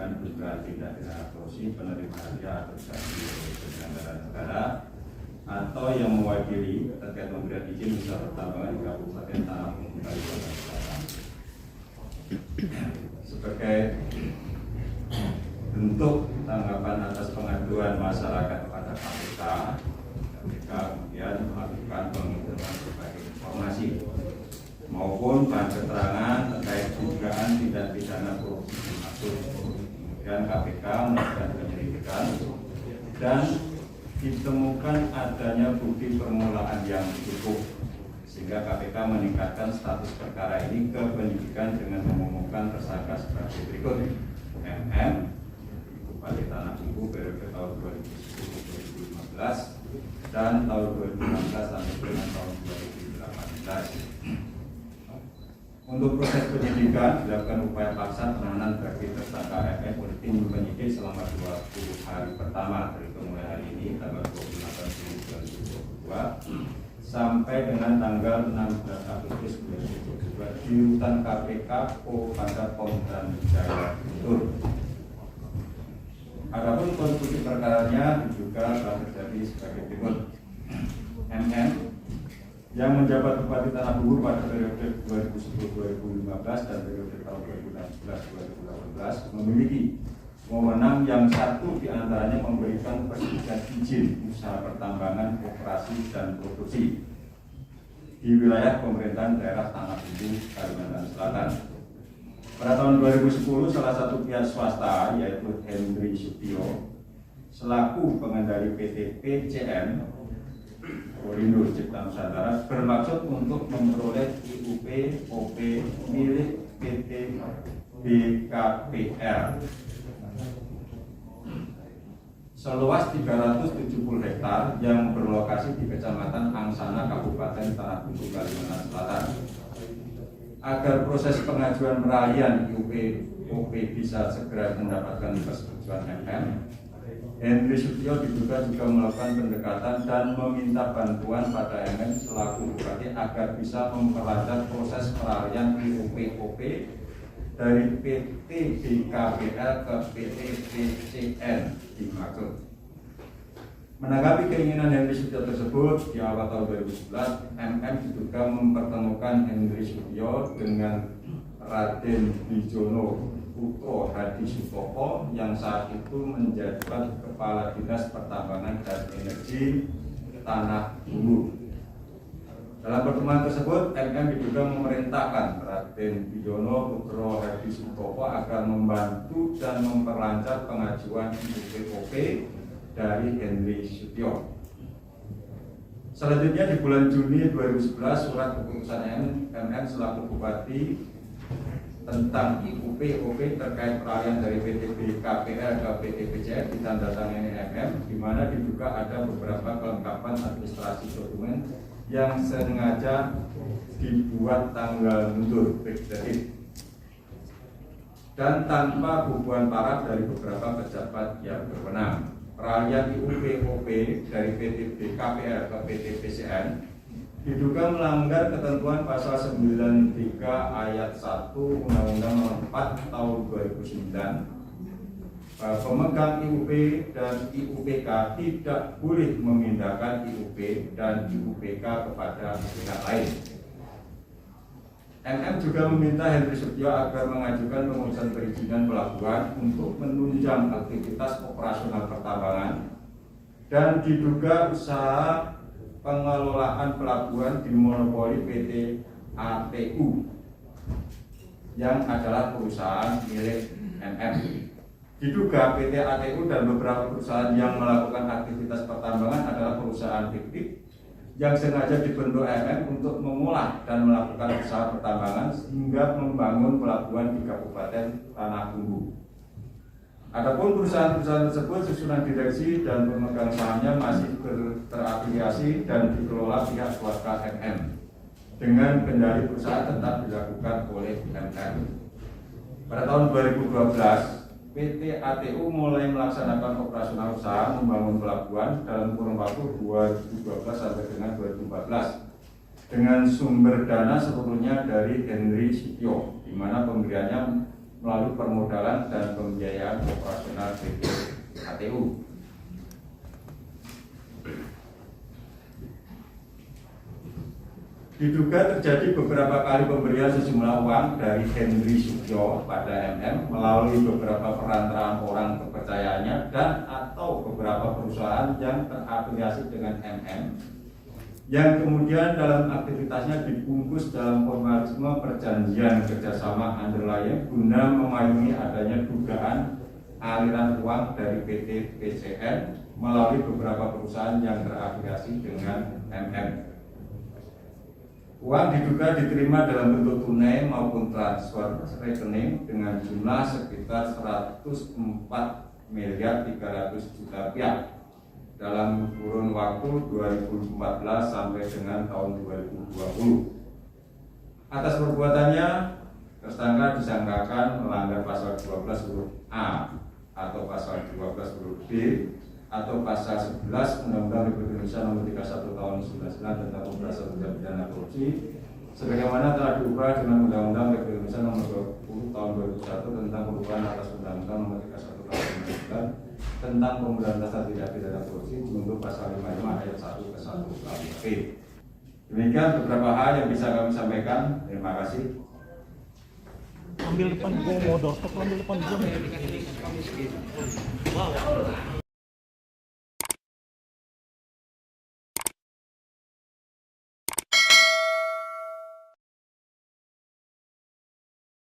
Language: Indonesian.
dengan dugaan tindak pidana korupsi, penerimaan hadiah atau janji oleh penyelenggara negara atau yang mewakili terkait pemberian izin usaha pertambangan di Kabupaten Tanah Bumbu Kalimantan Selatan. Sebagai bentuk tanggapan atas pengaduan masyarakat kepada KPK kemudian melakukan pengumpulan berbagai informasi maupun bahan keterangan terkait dugaan tindak pidana korupsi dimaksud. Kemudian KPK melakukan penyelidikan dan ditemukan adanya bukti permulaan yang cukup sehingga KPK meningkatkan status perkara ini ke penyidikan dengan mengumumkan tersangka sebagai berikut: MM, Bupati Tanah Bumbu periode tahun 2010-2015 dan tahun 2016 sampai dengan tahun 2018. Untuk proses penyidikan dilakukan upaya paksa penahanan bagi tersangka MM oleh tim penyidik selama 20 hari pertama dari mulai hari ini tanggal 28 Juli 2022 sampai dengan tanggal 16 Agustus 2022 di rutan KPK pada Pongdan Jaya Guntur. Adapun konstruksi perkaranya juga telah terjadi sebagai berikut: MM yang menjabat Bupati Tanah Bumbu pada periode 2010-2015 dan periode tahun 2016-2018 memiliki wewenang yang satu diantaranya memberikan persetujuan izin usaha pertambangan, operasi dan produksi di wilayah pemerintahan daerah Tanah Bumbu, Kalimantan Selatan. Pada tahun 2010, salah satu pihak swasta yaitu Hendri Sutio selaku pengendali PT PCN Korindo Cipta Nusantara bermaksud untuk memperoleh IUP OP milik PT BKPR seluas 370 hektar yang berlokasi di Kecamatan Angsana, Kabupaten Tanah Bumbu, Kalimantan Selatan. Agar proses pengajuan peralihan IUP OP bisa segera mendapatkan persetujuan MM, Hendri Sutio diduga juga melakukan pendekatan dan meminta bantuan pada MM selaku bupati agar bisa memperlancar proses peralihan IUP OP dari PT BKPR ke PT PCN dimaksud. Menanggapi keinginan Hendri Sutio tersebut, di awal tahun 2011, MM diduga mempertemukan Hendri Sutio dengan Raden Wijono Putro Hadi Sutopo yang saat itu menjabat Kepala Dinas Pertambangan dan Energi Tanah Bumbu. Dalam pertemuan tersebut, MM diduga memerintahkan Raden Wijono Putro Hadi Sutopo agar membantu dan memperlancar pengajuan IUP dari Hendri Sutio. Selanjutnya di bulan Juni 2011, surat keputusan MM selaku Bupati tentang IUP OP terkait peralihan dari PT BKPR ke PT PCN ditandatangani MM, di mana diduga ada beberapa kelengkapan administrasi dokumen yang sengaja dibuat tanggal mundur dan tanpa hubungan paraf dari beberapa pejabat yang berwenang. Peralihan IUP OP dari PT BKPR ke PT PCN diduga melanggar ketentuan pasal 93 ayat 1 Undang-Undang Nomor 4 Tahun 2009. Pemegang IUP dan IUPK tidak boleh memindahkan IUP dan IUPK kepada pihak lain. MM juga meminta Hendri Sutio agar mengajukan pengurusan perizinan pelabuhan untuk menunjang aktivitas operasional pertambangan dan diduga usaha pengelolaan pelabuhan dimonopoli PT ATU yang adalah perusahaan milik MM. Diduga PT ATU dan beberapa perusahaan yang melakukan aktivitas pertambangan adalah perusahaan fiktif yang sengaja dibentuk MM untuk mengolah dan melakukan usaha pertambangan hingga membangun pelabuhan di Kabupaten Tanah Bumbu. Adapun perusahaan-perusahaan tersebut susunan direksi dan pemegang sahamnya masih terafiliasi dan dikelola pihak swasta MM. Dengan kendali perusahaan tetap dilakukan oleh MM. Pada tahun 2012, PT ATU mulai melaksanakan operasional usaha membangun pelabuhan dalam kurun waktu 2012 sampai dengan 2014 dengan sumber dana seluruhnya dari Hendri Sutio, di mana pemberiannya melalui permodalan dan pembiayaan operasional PT KTU. Diduga terjadi beberapa kali pemberian sejumlah uang dari Henry Sugio pada MM melalui beberapa perantaraan orang kepercayaannya dan atau beberapa perusahaan yang terafiliasi dengan MM yang kemudian dalam aktivitasnya dibungkus dalam formalisme perjanjian kerjasama underlying guna memayungi adanya dugaan aliran uang dari PT PCN melalui beberapa perusahaan yang terafiliasi dengan MM. Uang diduga diterima dalam bentuk tunai maupun transfer rekening dengan jumlah sekitar 104 miliar 300 juta rupiah dalam kurun waktu 2014 sampai dengan tahun 2020. Atas perbuatannya, tersangka disangkakan melanggar pasal 12 huruf A atau pasal 12 huruf B atau pasal 11 Undang-Undang Republik Indonesia Nomor 31 Tahun 1999 tentang Pemberantasan Tindak Pidana Korupsi sebagaimana telah diubah dengan Undang-Undang Republik Indonesia Nomor 20 Tahun 2001 tentang perubahan atas Undang-Undang Nomor 31 Tahun 1999 tentang Pemberantasan Tindak Pidana Korupsi junto pasal 55 ayat 1 ke 1 KUHP. Demikian beberapa hal yang bisa kami sampaikan. Terima kasih. Ambil depan gua modal, ambil depan gua.